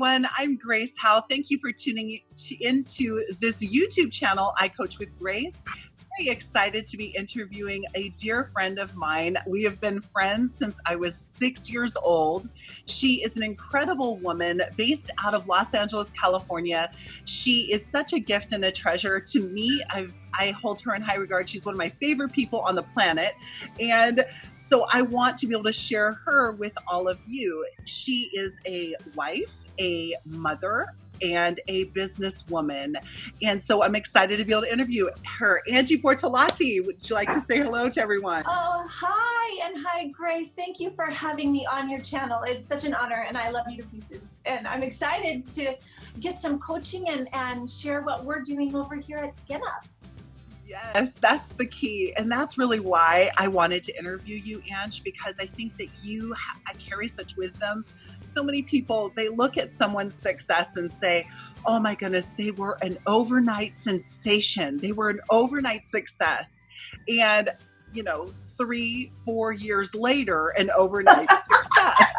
everyone. I'm Grace Howe. Thank you for tuning into this YouTube channel, I Coach with Grace. Very excited to be interviewing a dear friend of mine. We have been friends since I was 6 years old. She is an incredible woman based out of Los Angeles, California. She is such a gift and a treasure to me. I hold her in high regard. She's one of my favorite people on the planet. And so I want to be able to share her with all of you. She is a wife, a mother, and a businesswoman. And so I'm excited to be able to interview her. Angie Bortolotti, would you like to say hello to everyone? Oh, hi, and hi, Grace. Thank you for having me on your channel. It's such an honor, and I love you to pieces. And I'm excited to get some coaching and share what we're doing over here at Skin Up. Yes, that's the key. And that's really why I wanted to interview you, Ange, because I think that I carry such wisdom. So many people, they look at someone's success and say, oh my goodness, they were an overnight sensation. They were an overnight success. And, 3-4 years later, an overnight success.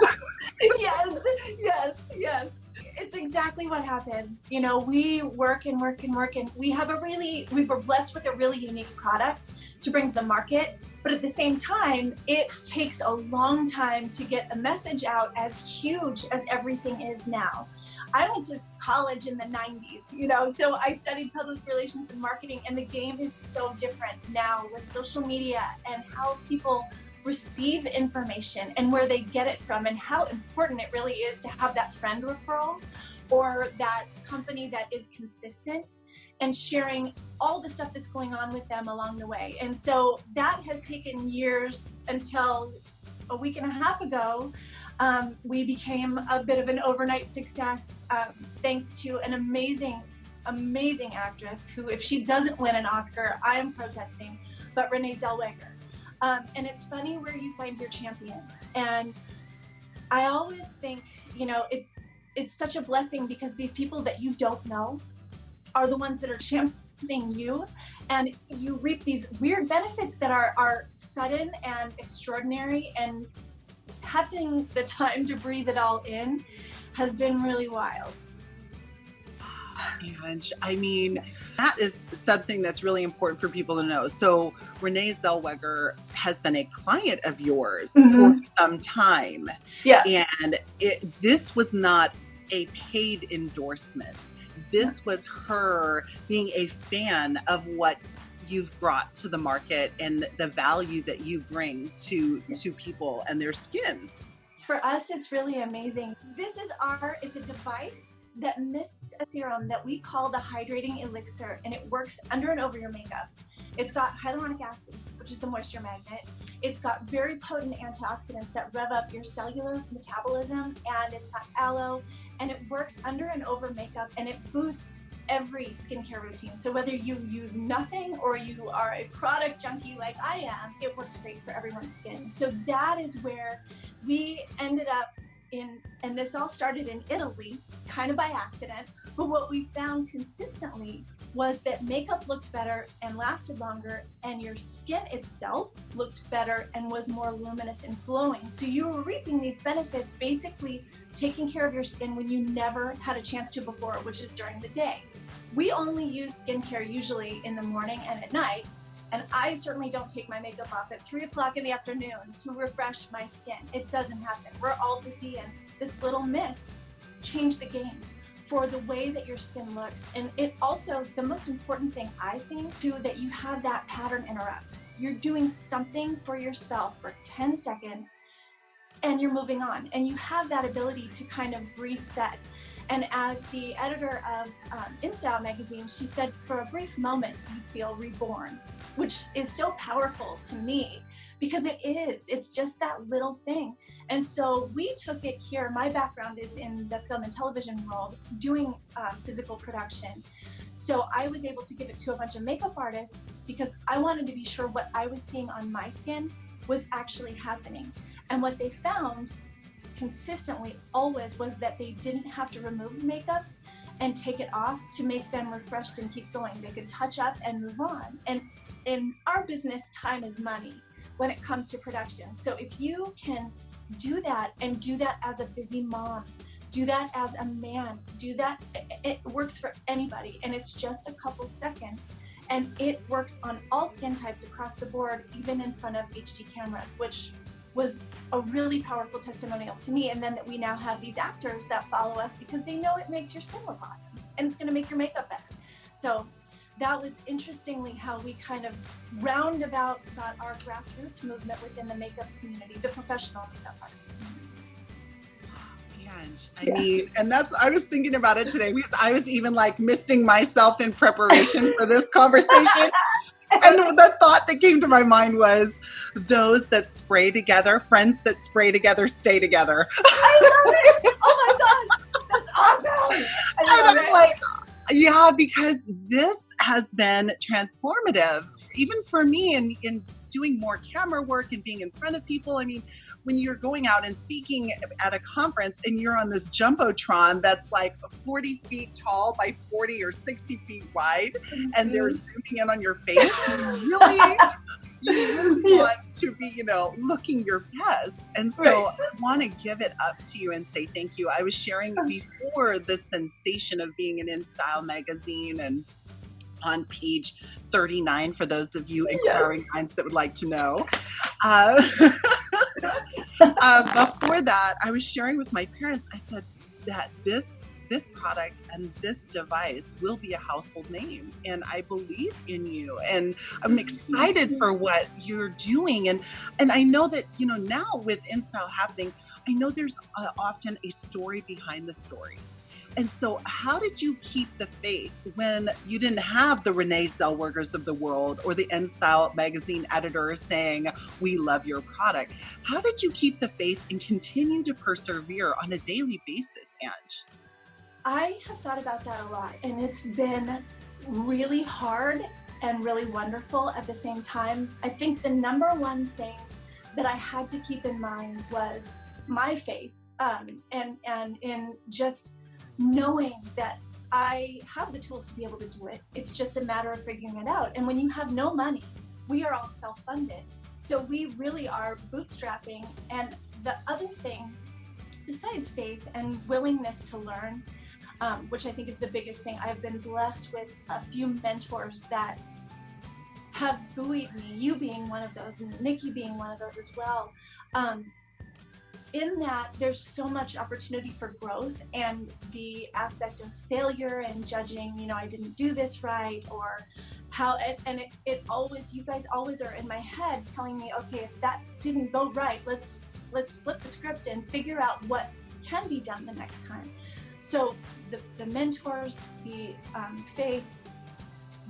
Yes. It's exactly what happens. We work and work and work, and we were blessed with a really unique product to bring to the market. But at the same time, it takes a long time to get a message out as huge as everything is now. I went to college in the 90s, so I studied public relations and marketing, and the game is so different now with social media and how people receive information and where they get it from, and how important it really is to have that friend referral or that company that is consistent and sharing all the stuff that's going on with them along the way. And so that has taken years until a week and a half ago, we became a bit of an overnight success, thanks to an amazing actress who, if she doesn't win an Oscar, I am protesting, but Renée Zellweger. And it's funny where you find your champions. And I always think, it's such a blessing, because these people that you don't know are the ones that are championing you, and you reap these weird benefits that are sudden and extraordinary, and having the time to breathe it all in has been really wild. And that is something that's really important for people to know. So Renée Zellweger has been a client of yours for some time. Yeah. And this was not a paid endorsement. This was her being a fan of what you've brought to the market and the value that you bring to people and their skin. For us, it's really amazing. It's a device that mists a serum that we call the hydrating elixir, and it works under and over your makeup. It's got hyaluronic acid, which is the moisture magnet. It's got very potent antioxidants that rev up your cellular metabolism, and it's got aloe, and it works under and over makeup, and it boosts every skincare routine. So whether you use nothing or you are a product junkie like I am, it works great for everyone's skin. So that is where we ended up and this all started in Italy, kind of by accident, but what we found consistently was that makeup looked better and lasted longer, and your skin itself looked better and was more luminous and glowing. So you were reaping these benefits, basically taking care of your skin when you never had a chance to before, which is during the day. We only use skincare usually in the morning and at night, and I certainly don't take my makeup off at 3 o'clock in the afternoon to refresh my skin. It doesn't happen. We're all busy, and this little mist changed the game for the way that your skin looks. And it also, the most important thing I think too, that you have that pattern interrupt. You're doing something for yourself for 10 seconds and you're moving on, and you have that ability to kind of reset. And as the editor of InStyle magazine, she said, for a brief moment, you feel reborn, which is so powerful to me, because it's just that little thing. And so we took it here. My background is in the film and television world, doing physical production. So I was able to give it to a bunch of makeup artists because I wanted to be sure what I was seeing on my skin was actually happening. And what they found consistently always was that they didn't have to remove makeup and take it off to make them refreshed and keep going. They could touch up and move on. And in our business, time is money when it comes to production. So if you can do that, and do that as a busy mom, Do that as a man. Do that. It works for anybody, and it's just a couple seconds, and it works on all skin types across the board, even in front of HD cameras, which was a really powerful testimonial to me. And then that we now have these actors that follow us because they know it makes your skin look awesome and it's going to make your makeup better. So that was interestingly how we kind of roundabout got our grassroots movement within the makeup community, the professional makeup artist community. I mean, and that's, I was thinking about it today because I was even like misting myself in preparation for this conversation. And the thought that came to my mind was those that spray together, friends that spray together, stay together. I love it. Oh my gosh. That's awesome. And I'm like, yeah, because this has been transformative, even for me in doing more camera work and being in front of people. I mean, when you're going out and speaking at a conference and you're on this Jumbotron that's like 40 feet tall by 40 or 60 feet wide, and they're zooming in on your face, you really want to be, looking your best. And so I want to give it up to you and say thank you. I was sharing before the sensation of being in InStyle magazine and on page 39 for those of you inquiring minds that would like to know. Before that, I was sharing with my parents, I said that this product and this device will be a household name, and I believe in you, and I'm excited for what you're doing. And I know that, now with InStyle happening, I know there's often a story behind the story. And so how did you keep the faith when you didn't have the Renee Zellwegers of the world or the InStyle magazine editors saying, we love your product? How did you keep the faith and continue to persevere on a daily basis, Ange? I have thought about that a lot, and it's been really hard and really wonderful at the same time. I think the number one thing that I had to keep in mind was my faith, and in just knowing that I have the tools to be able to do it. It's just a matter of figuring it out. And when you have no money, we are all self-funded. So we really are bootstrapping. And the other thing, besides faith and willingness to learn, which I think is the biggest thing, I've been blessed with a few mentors that have buoyed me, you being one of those, and Nikki being one of those as well. In that there's so much opportunity for growth, and the aspect of failure and judging, I didn't do this right, or how, and it always, you guys always are in my head telling me, okay, if that didn't go right, let's flip the script and figure out what can be done the next time. So the mentors, the faith,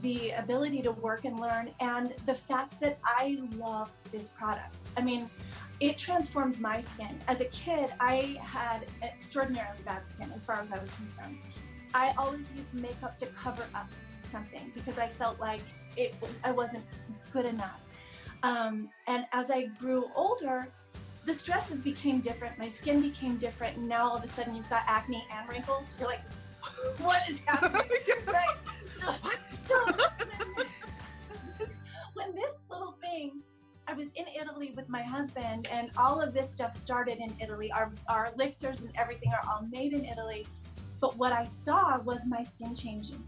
the ability to work and learn, and the fact that I love this product. I mean, it transformed my skin. As a kid, I had extraordinarily bad skin as far as I was concerned. I always used makeup to cover up something because I felt like I wasn't good enough. And as I grew older, the stresses became different. My skin became different. And now all of a sudden you've got acne and wrinkles. You're like, what is happening? Right? So when this little thing, I was in Italy with my husband, and all of this stuff started in Italy. Our elixirs and everything are all made in Italy. But what I saw was my skin changing.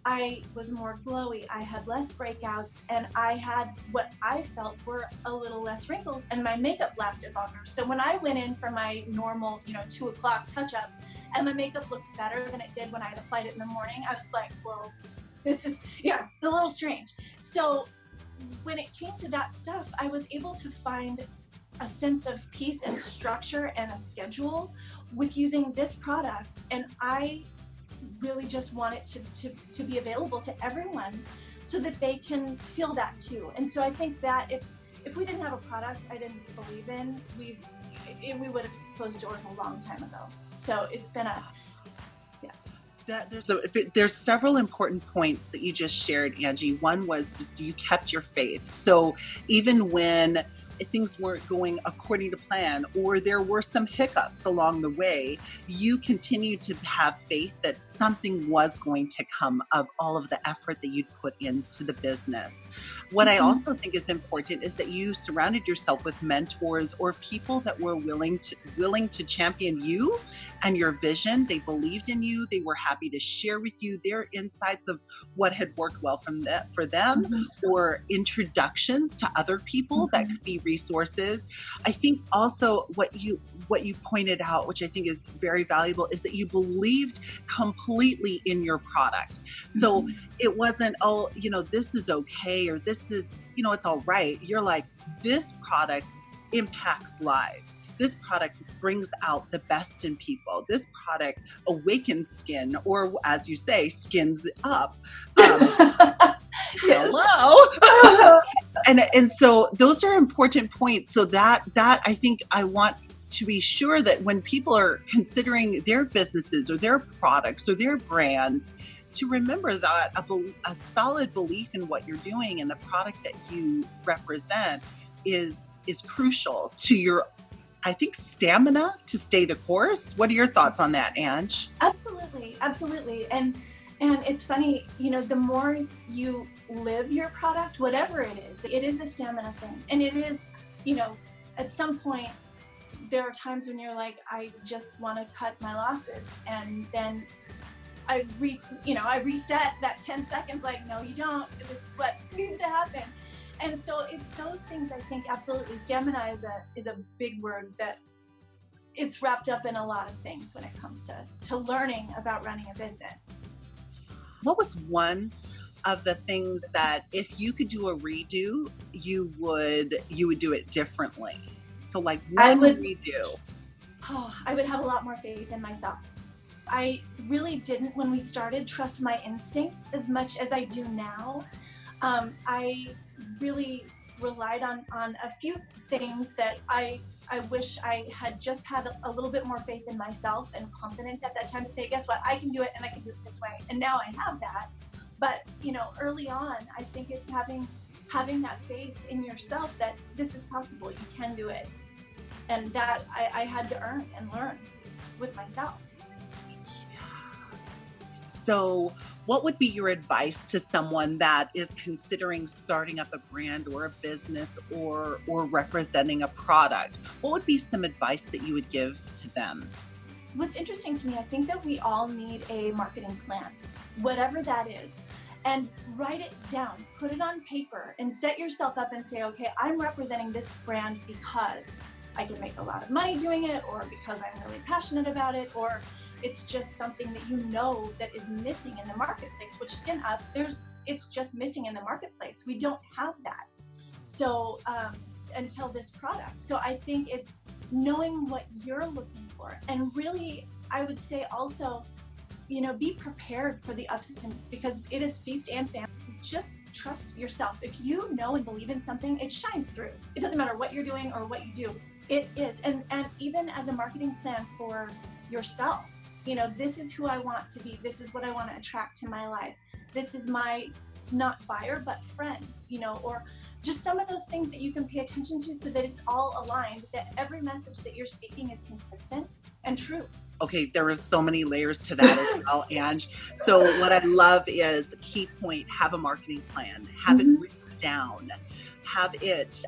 I was more glowy, I had less breakouts, and I had what I felt were a little less wrinkles, and my makeup lasted longer. So when I went in for my normal, 2 o'clock touch-up, and my makeup looked better than it did when I had applied it in the morning, I was like, well, this is, a little strange. So when it came to that stuff, I was able to find a sense of peace and structure and a schedule with using this product. And I really just want it to be available to everyone so that they can feel that too. And so I think that if we didn't have a product I didn't believe in, we would have closed doors a long time ago. So it's been there's several important points that you just shared, Angie. One was you kept your faith. So even when things weren't going according to plan, or there were some hiccups along the way, you continued to have faith that something was going to come of all of the effort that you'd put into the business. What I also think is important is that you surrounded yourself with mentors or people that were willing to champion you and your vision. They believed in you. They were happy to share with you their insights of what had worked well for them, or introductions to other people that could be resources. I think also what you pointed out, which I think is very valuable, is that you believed completely in your product. So it wasn't, oh, this is okay, or this is, it's all right. You're like, this product impacts lives. This product brings out the best in people. This product awakens skin, or as you say, skins up. Hello. And so those are important points. So that I think I want to be sure that when people are considering their businesses or their products or their brands, to remember that a solid belief in what you're doing and the product that you represent is crucial to your, I think, stamina to stay the course. What are your thoughts on that, Ange? Absolutely. And it's funny, the more you live your product, whatever it is a stamina thing. And it is, at some point, there are times when you're like, I just want to cut my losses. And then I reset that 10 seconds, like, no, you don't. This is what needs to happen. And so it's those things, I think, absolutely. Stamina is a big word that it's wrapped up in a lot of things when it comes to learning about running a business. What was one of the things that if you could do a redo, you would do it differently? So like redo. I would have a lot more faith in myself. I really didn't, when we started, trust my instincts as much as I do now. I really relied on a few things that I wish I had just had a little bit more faith in myself and confidence at that time to say, guess what, I can do it, and I can do it this way. And now I have that. But, early on, I think it's having that faith in yourself that this is possible, you can do it. And that I had to earn and learn with myself. So what would be your advice to someone that is considering starting up a brand or a business or representing a product? What would be some advice that you would give to them? What's interesting to me, I think that we all need a marketing plan, whatever that is, and write it down, put it on paper, and set yourself up and say, okay, I'm representing this brand because I can make a lot of money doing it, or because I'm really passionate about it, or it's just something that that is missing in the marketplace, which Skin Up, it's just missing in the marketplace. We don't have that. So until this product. So I think it's knowing what you're looking for. And really, I would say also, be prepared for the ups and downs, because it is feast and famine. Just trust yourself. If you know and believe in something, it shines through. It doesn't matter what you're doing or what you do. It is. And even as a marketing plan for yourself, this is who I want to be. This is what I want to attract to my life. This is my, not buyer, but friend, or just some of those things that you can pay attention to so that it's all aligned, that every message that you're speaking is consistent and true. Okay, there are so many layers to that as well, Ange. So what I love is key point, have a marketing plan, have it written down, have it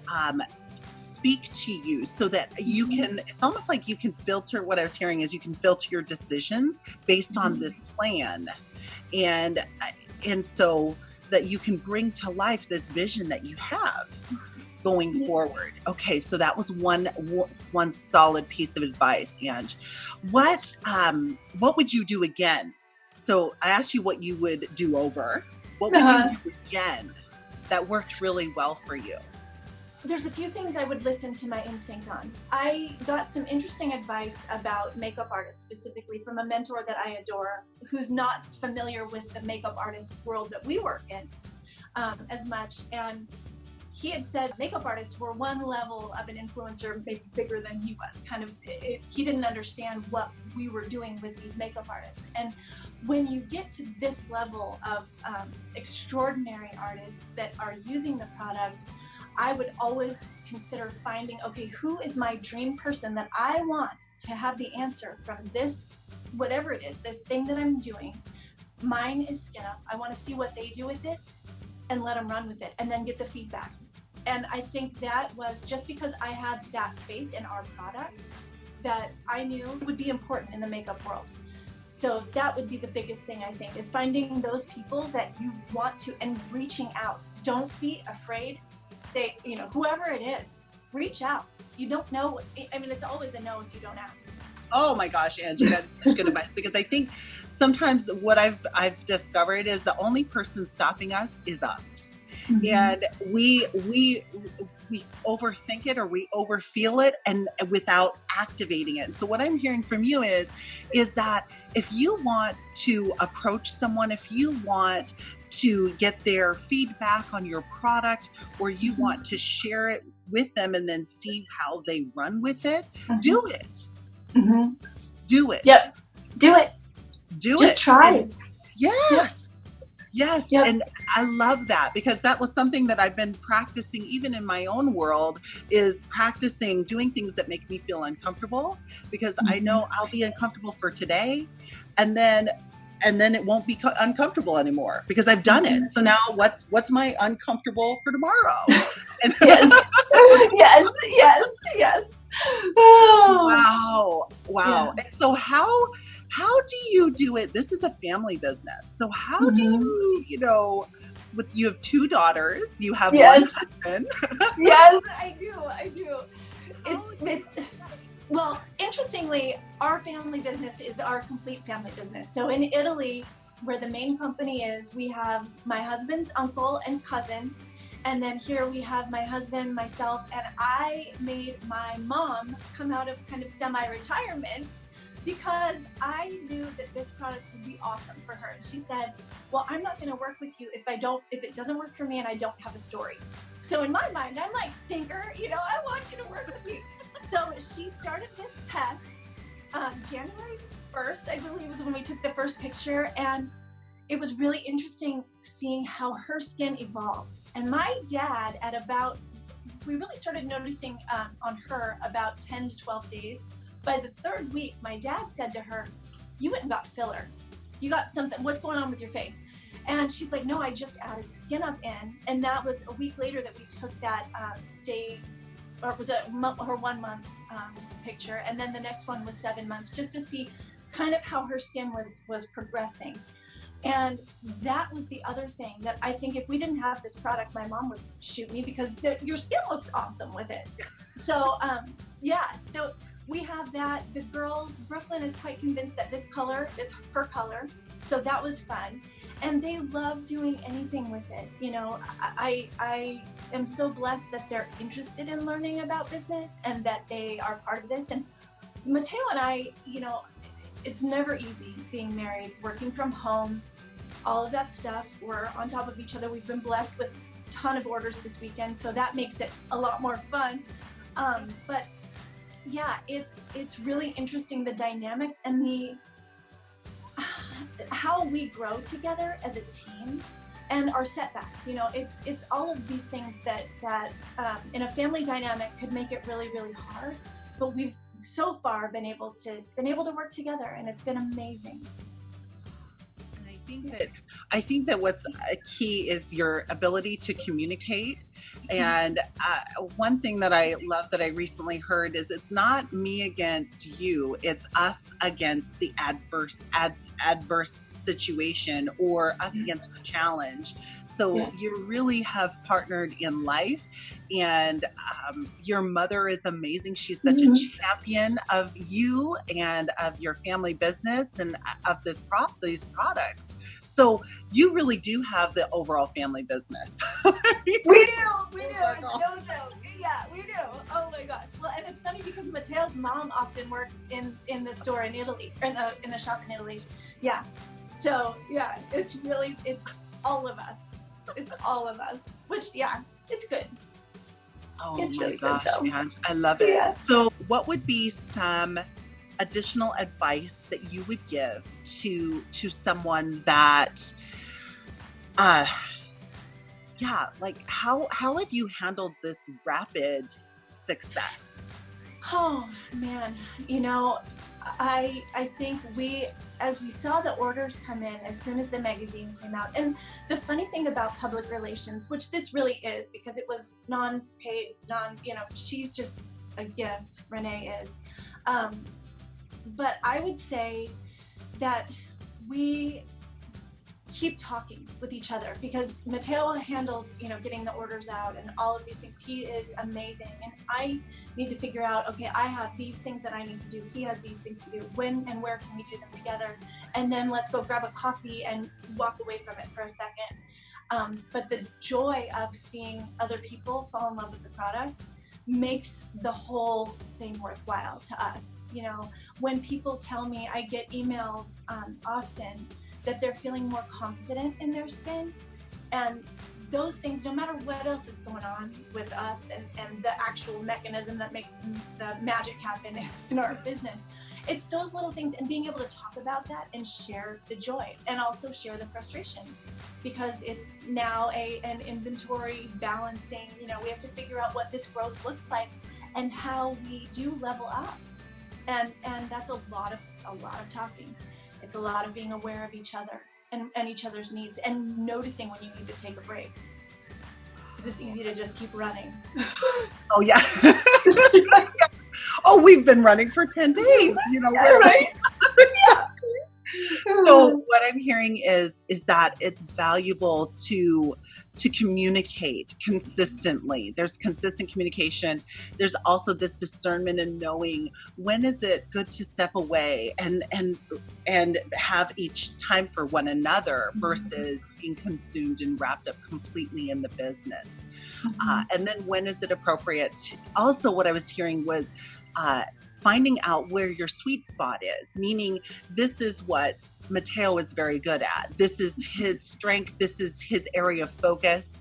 speak to you so that you can, it's almost like you can filter, what I was hearing is you can filter your decisions based on this plan. And so that you can bring to life this vision that you have going forward. Okay, so that was one solid piece of advice, Ange. What would you do again? So I asked you what you would do over. What would you do again that worked really well for you? There's a few things I would listen to my instinct on. I got some interesting advice about makeup artists, specifically from a mentor that I adore, who's not familiar with the makeup artist world that we work in as much. And he had said makeup artists were one level of an influencer, maybe bigger than he was. He didn't understand what we were doing with these makeup artists. And when you get to this level of extraordinary artists that are using the product, I would always consider finding, okay, who is my dream person that I want to have the answer from this, whatever it is, this thing that I'm doing. Mine is skin up. I want to see what they do with it and let them run with it and then get the feedback. And I think that was just because I had that faith in our product that I knew would be important in the makeup world. So that would be the biggest thing, I think, is finding those people that you want to and reaching out. Don't be afraid. Say, whoever it is, reach out. You don't know. I mean, it's always a no if you don't ask. Oh my gosh, Angie, that's such good advice, because I think sometimes what I've discovered is the only person stopping us is us. Mm-hmm. And we overthink it or we overfeel it and without activating it. And so what I'm hearing from you is that if you want to approach someone, if you want to get their feedback on your product, or you want to share it with them and then see how they run with it, do it. Mm-hmm. Do it. Yep. Do it. Just try it. Yes. Yes. Yep. And I love that, because that was something that I've been practicing even in my own world, is practicing doing things that make me feel uncomfortable, because I know I'll be uncomfortable for today, and then it won't be uncomfortable anymore because I've done it. So now what's my uncomfortable for tomorrow? And yes. Yes. Oh. Wow. Yeah. And so how do you do it? This is a family business. So how do you, you have 2 daughters, you have one husband. Yes, I do. Well, interestingly, our family business is our complete family business. So in Italy, where the main company is, we have my husband's uncle and cousin. And then here we have my husband, myself, and I made my mom come out of kind of semi-retirement because I knew that this product would be awesome for her. And she said, well, I'm not going to work with you if it doesn't work for me and I don't have a story. So in my mind, I'm like, stinker, I want you to work with me. So she started this test January 1st, I believe, was when we took the first picture. And it was really interesting seeing how her skin evolved. And my dad, we really started noticing on her about 10 to 12 days. By the 3rd week, my dad said to her, you went and got filler. You got something, what's going on with your face? And she's like, no, I just added skin up in. And that was a week later that we took that day, or it was her 1 month picture. And then the next one was 7 months, just to see kind of how her skin was progressing. And that was the other thing that I think if we didn't have this product, my mom would shoot me, because your skin looks awesome with it. So, so we have that. The girls, Brooklyn is quite convinced that this color is her color. So that was fun. And they love doing anything with it. I am so blessed that they're interested in learning about business and that they are part of this. And Mateo and I, it's never easy being married, working from home, all of that stuff. We're on top of each other. We've been blessed with a ton of orders this weekend, so that makes it a lot more fun. But yeah, it's really interesting, the dynamics and how we grow together as a team and our setbacks. It's all of these things that in a family dynamic could make it really, really hard. But we've so far been able to work together, and it's been amazing. And I think that what's key is your ability to communicate. And one thing that I love that I recently heard is, it's not me against you, it's us against the adverse situation, or us against the challenge. So you really have partnered in life, and your mother is amazing. She's such a champion of you and of your family business and of these products. So you really do have the overall family business. We do. It's no joke. Yeah, we do. Oh my gosh. Well, and it's funny because Mateo's mom often works in the store in Italy, in the shop in Italy. Yeah. So yeah, it's all of us. It's all of us. Which it's good. Oh it's my really gosh, good, man. I love it. Yeah. So what would be some additional advice that you would give to someone that yeah, like how have you handled this rapid success? Oh man, you know, I think as we saw the orders come in as soon as the magazine came out, and the funny thing about public relations, which this really is because it was non-paid, she's just a gift, Renee is. But I would say that we keep talking with each other because Matteo handles, getting the orders out and all of these things. He is amazing. And I need to figure out, okay, I have these things that I need to do. He has these things to do. When and where can we do them together? And then let's go grab a coffee and walk away from it for a second. But the joy of seeing other people fall in love with the product makes the whole thing worthwhile to us. When people tell me, I get emails often that they're feeling more confident in their skin, and those things, no matter what else is going on with us and the actual mechanism that makes the magic happen in our business, it's those little things, and being able to talk about that and share the joy and also share the frustration, because it's now an inventory balancing. We have to figure out what this growth looks like and how we do level up, and that's a lot of talking. It's a lot of being aware of each other and each other's needs, and noticing when you need to take a break. Because it's easy to just keep running. Oh, yeah. Oh, we've been running for 10 days, Right? So what I'm hearing is that it's valuable to communicate consistently. There's consistent communication. There's also this discernment and knowing when is it good to step away and have each time for one another versus being consumed and wrapped up completely in the business. And then when is it appropriate? Also, what I was hearing was finding out where your sweet spot is, meaning this is what Matteo is very good at. This is his strength. This is his area of focus.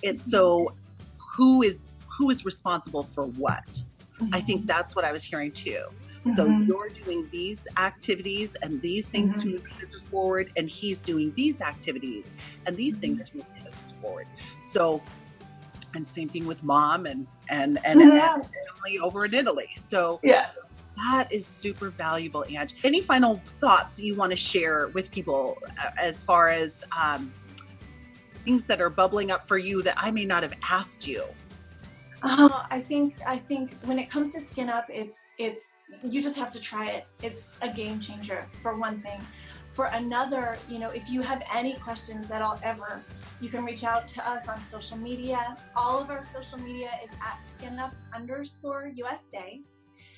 It's so who is responsible for what? I think that's what I was hearing too. So you're doing these activities and these things to move the business forward, and he's doing these activities and these things to move the business forward. So, and same thing with mom and family over in Italy. So yeah. That is super valuable, Angie. Any final thoughts that you want to share with people as far as things that are bubbling up for you that I may not have asked you? I think when it comes to Skin Up, it's you just have to try it. It's a game changer for one thing. For another, if you have any questions at all ever, you can reach out to us on social media. All of our social media is at @skinup_USA.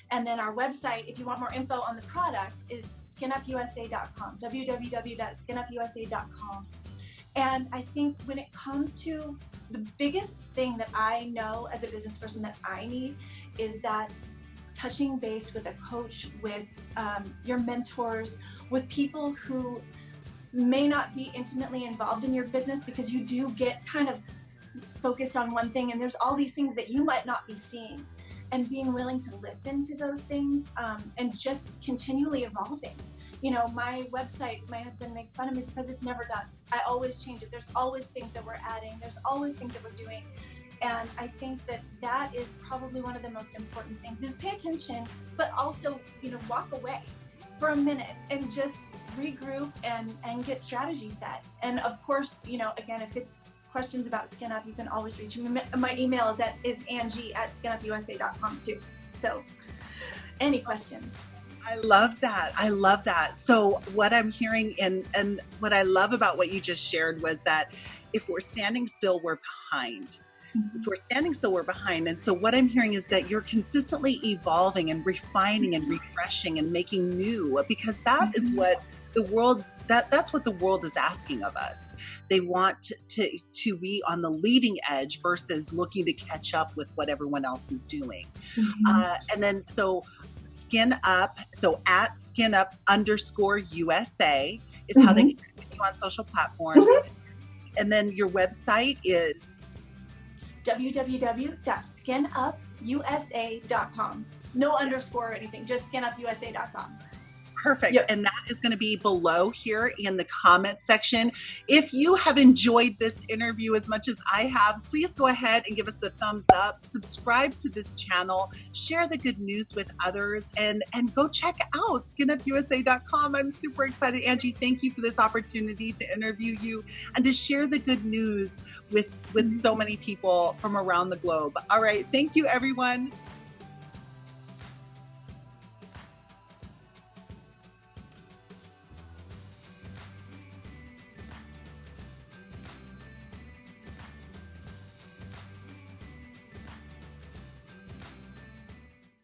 And then our website, if you want more info on the product, is skinupusa.com, www.skinupusa.com. And I think when it comes to the biggest thing that I know as a business person that I need is that touching base with a coach, with your mentors, with people who may not be intimately involved in your business, because you do get kind of focused on one thing and there's all these things that you might not be seeing. And being willing to listen to those things and just continually evolving. My website, my husband makes fun of me because it's never done. I always change it. There's always things that we're adding. There's always things that we're doing. And I think that is probably one of the most important things is pay attention, but also, walk away for a minute and just regroup and get strategy set. And of course, again, if it's questions about Skin Up, you can always reach me. My email is Angie@skinupusa.com too. So any questions. I love that. So what I'm hearing and what I love about what you just shared was that if we're standing still, we're behind. If we're standing still, we're behind. And so what I'm hearing is that you're consistently evolving and refining and refreshing and making new, because that is what the world that's what the world is asking of us. They want to be on the leading edge versus looking to catch up with what everyone else is doing. And then so Skin Up, so at @skinup_USA is how they can connect with you on social platforms. And then your website is www.skinupusa.com. No underscore or anything, just skinupusa.com. Perfect. Yep. And that is going to be below here in the comment section. If you have enjoyed this interview as much as I have, please go ahead and give us the thumbs up, subscribe to this channel, share the good news with others, and go check out skinupusa.com. I'm super excited. Angie, thank you for this opportunity to interview you and to share the good news with so many people from around the globe. All right. Thank you, everyone.